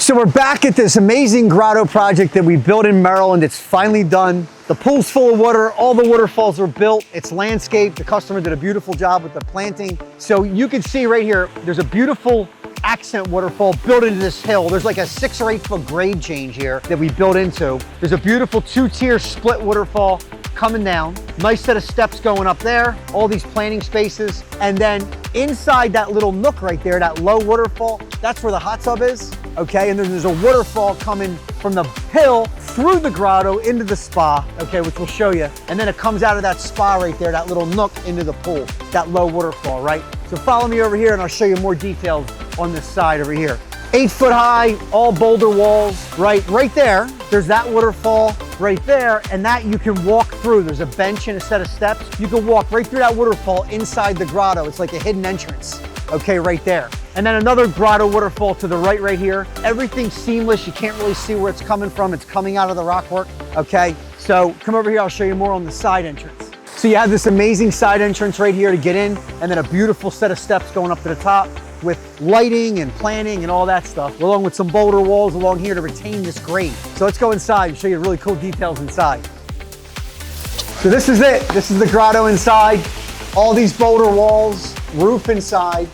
So we're back at this amazing grotto project that we built in Maryland. It's finally done. The pool's full of water, all the waterfalls are built, it's landscaped. The customer did a beautiful job with the planting. So you can see right here, there's a beautiful accent waterfall built into this hill. There's like a 6 or 8 foot grade change here that we built into. There's a beautiful 2-tier split waterfall coming down. Nice set of steps going up there, all these planting spaces. And then inside that little nook right there, that low waterfall, that's where the hot tub is, okay? And then there's a waterfall coming from the hill through the grotto into the spa, okay, which we'll show you. And then it comes out of that spa right there, that little nook into the pool, that low waterfall, right? So follow me over here and I'll show you more details on this side over here. 8 foot high, all boulder walls, right there. There's that waterfall right there, and that you can walk through. There's a bench and a set of steps. You can walk right through that waterfall inside the grotto. It's like a hidden entrance, okay, right there. And then another grotto waterfall to the right here. Everything's seamless. You can't really see where it's coming from. It's coming out of the rockwork, okay? So come over here, I'll show you more on the side entrance. So you have this amazing side entrance right here to get in, and then a beautiful set of steps going up to the top with lighting and planting and all that stuff, along with some boulder walls along here to retain this grade. So let's go inside and show you really cool details inside. So this is it. This is the grotto inside. All these boulder walls, roof inside,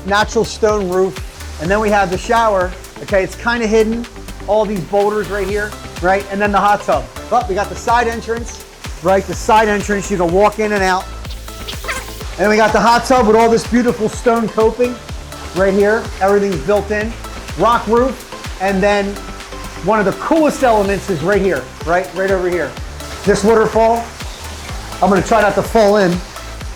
natural stone roof. And then we have the shower. Okay, it's kind of hidden. All these boulders right here, right? And then the hot tub. But we got the side entrance, right? The side entrance, you can walk in and out. And then we got the hot tub with all this beautiful stone coping right here. Everything's built in. Rock roof. And then one of the coolest elements is right here, right over here. This waterfall, I'm gonna try not to fall in.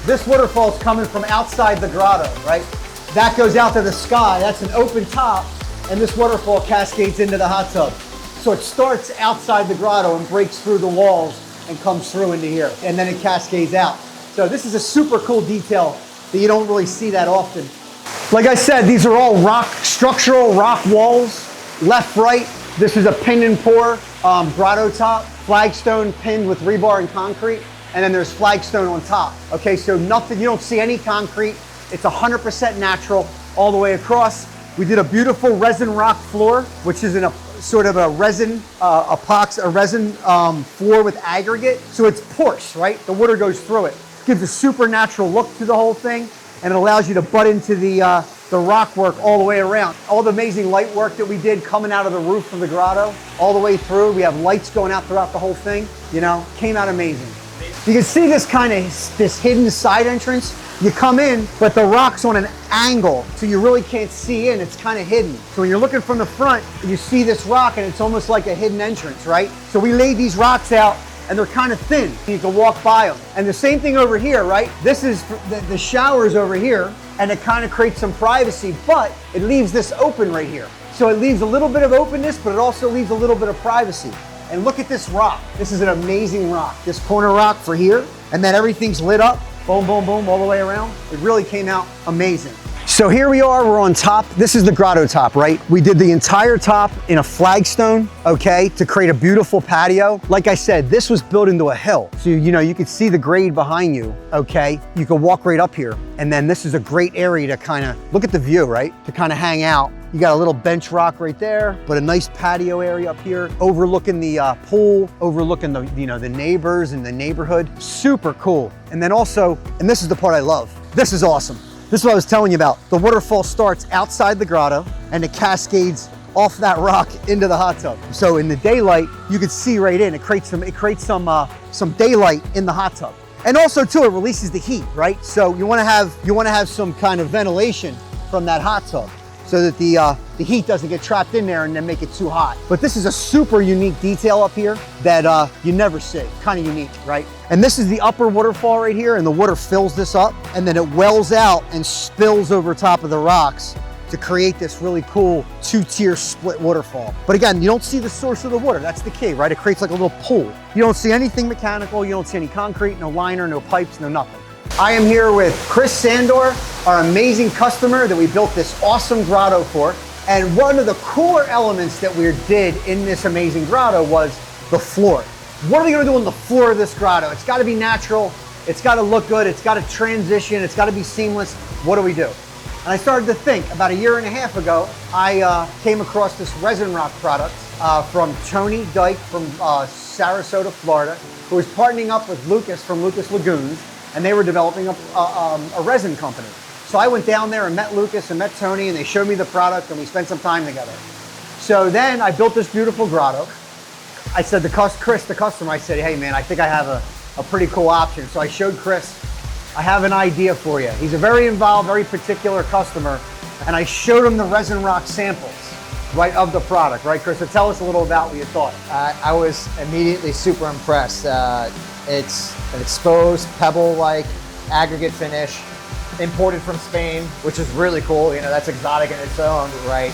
This waterfall is coming from outside the grotto, right? That goes out to the sky. That's an open top. And this waterfall cascades into the hot tub. So it starts outside the grotto and breaks through the walls and comes through into here. And then it cascades out. So this is a super cool detail that you don't really see that often. Like I said, these are all structural rock walls, left, right. This is a pin and pour grotto top, flagstone pinned with rebar and concrete, and then there's flagstone on top. Okay, so nothing, you don't see any concrete. It's 100% natural all the way across. We did a beautiful resin rock floor, which is in a sort of a resin resin floor with aggregate. So it's porous, right? The water goes through it. Gives a super natural look to the whole thing, and it allows you to butt into the rock work all the way around. All the amazing light work that we did coming out of the roof of the grotto, all the way through. We have lights going out throughout the whole thing, you know, came out amazing. You can see this this hidden side entrance. You come in, but the rock's on an angle, so you really can't see in, it's kind of hidden. So when you're looking from the front, you see this rock and it's almost like a hidden entrance, right? So we laid these rocks out and they're kind of thin. You can walk by them. And the same thing over here, right? This is the showers over here, and it kind of creates some privacy, but it leaves this open right here. So it leaves a little bit of openness, but it also leaves a little bit of privacy. And look at this rock. This is an amazing rock. This corner rock for here, and then everything's lit up. Boom, boom, boom, all the way around. It really came out amazing. So here we are, we're on top. This is the grotto top, right? We did the entire top in a flagstone, okay, to create a beautiful patio. Like I said, this was built into a hill. So, you know, you could see the grade behind you, okay? You could walk right up here. And then this is a great area to kind of, look at the view, right? To kind of hang out. You got a little bench rock right there, but a nice patio area up here, overlooking the pool, overlooking the, you know, the neighbors and the neighborhood. Super cool. And then also, and this is the part I love, this is awesome. This is what I was telling you about. The waterfall starts outside the grotto and it cascades off that rock into the hot tub. So in the daylight, you could see right in. It creates some daylight in the hot tub. And also too, it releases the heat, right? So you want to have some kind of ventilation from that hot tub, so that the heat doesn't get trapped in there and then make it too hot. But this is a super unique detail up here that you never see, kind of unique, right? And this is the upper waterfall right here, and the water fills this up, and then it wells out and spills over top of the rocks to create this really cool 2-tier split waterfall. But again, you don't see the source of the water. That's the key, right? It creates like a little pool. You don't see anything mechanical. You don't see any concrete, no liner, no pipes, no nothing. I am here with Chris Sandor, our amazing customer that we built this awesome grotto for. And one of the cooler elements that we did in this amazing grotto was the floor. What are we gonna do on the floor of this grotto? It's gotta be natural, it's gotta look good, it's gotta transition, it's gotta be seamless. What do? And I started to think, about 1.5 years ago, I came across this resin rock product from Tony Dyke from Sarasota, Florida, who was partnering up with Lucas from Lucas Lagoons, and they were developing a resin company. So I went down there and met Lucas and met Tony, and they showed me the product, and we spent some time together. So then I built this beautiful grotto. I said to Chris, the customer, I said, hey man, I think I have a pretty cool option. So I showed Chris, I have an idea for you. He's a very involved, very particular customer, and I showed him the resin rock samples, right, of the product, right, Chris? So tell us a little about what you thought. I was immediately super impressed. It's an exposed pebble-like aggregate finish, imported from Spain, which is really cool. You know, that's exotic in its own right.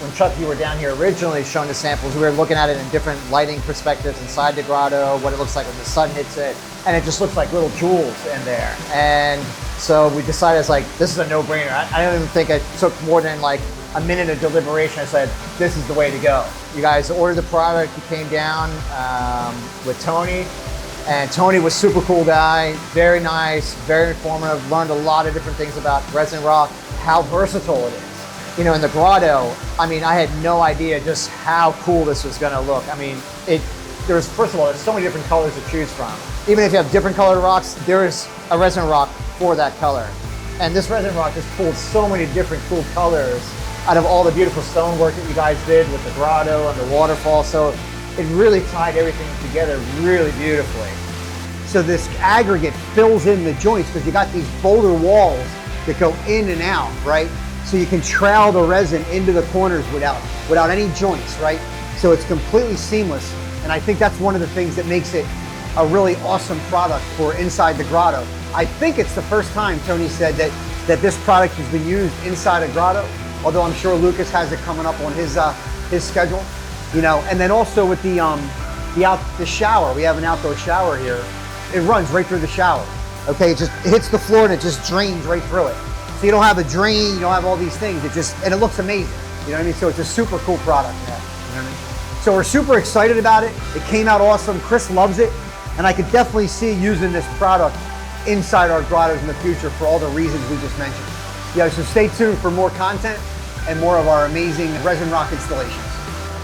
When Chuck, you were down here originally showing the samples, we were looking at it in different lighting perspectives inside the grotto, what it looks like when the sun hits it, and it just looks like little jewels in there. And so we decided, it's like, this is a no-brainer. I don't even think it took more than like a minute of deliberation. I said, this is the way to go. You guys ordered the product, you came down with Tony, and Tony was a super cool guy, very nice, very informative, learned a lot of different things about resin rock, how versatile it is. You know, in the grotto, I mean, I had no idea just how cool this was gonna look. I mean, first of all, there's so many different colors to choose from. Even if you have different colored rocks, there's a resin rock for that color. And this resin rock just pulled so many different cool colors out of all the beautiful stonework that you guys did with the grotto and the waterfall. So it really tied everything together really beautifully. So this aggregate fills in the joints because you got these boulder walls that go in and out, right? So you can trail the resin into the corners without any joints, right? So it's completely seamless. And I think that's one of the things that makes it a really awesome product for inside the grotto. I think it's the first time Tony said that this product has been used inside a grotto, although I'm sure Lucas has it coming up on his schedule, you know. And then also with the shower, we have an outdoor shower here. It runs right through the shower. Okay, it hits the floor and it just drains right through it. So you don't have a drain, you don't have all these things. And it looks amazing. You know what I mean? So it's a super cool product. Yeah. You know what I mean? So we're super excited about it. It came out awesome. Chris loves it. And I could definitely see using this product inside our grottos in the future for all the reasons we just mentioned. Yeah, so stay tuned for more content and more of our amazing resin rock installations.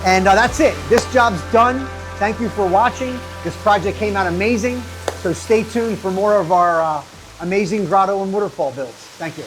And that's it. This job's done. Thank you for watching. This project came out amazing. So stay tuned for more of our amazing grotto and waterfall builds. Thank you.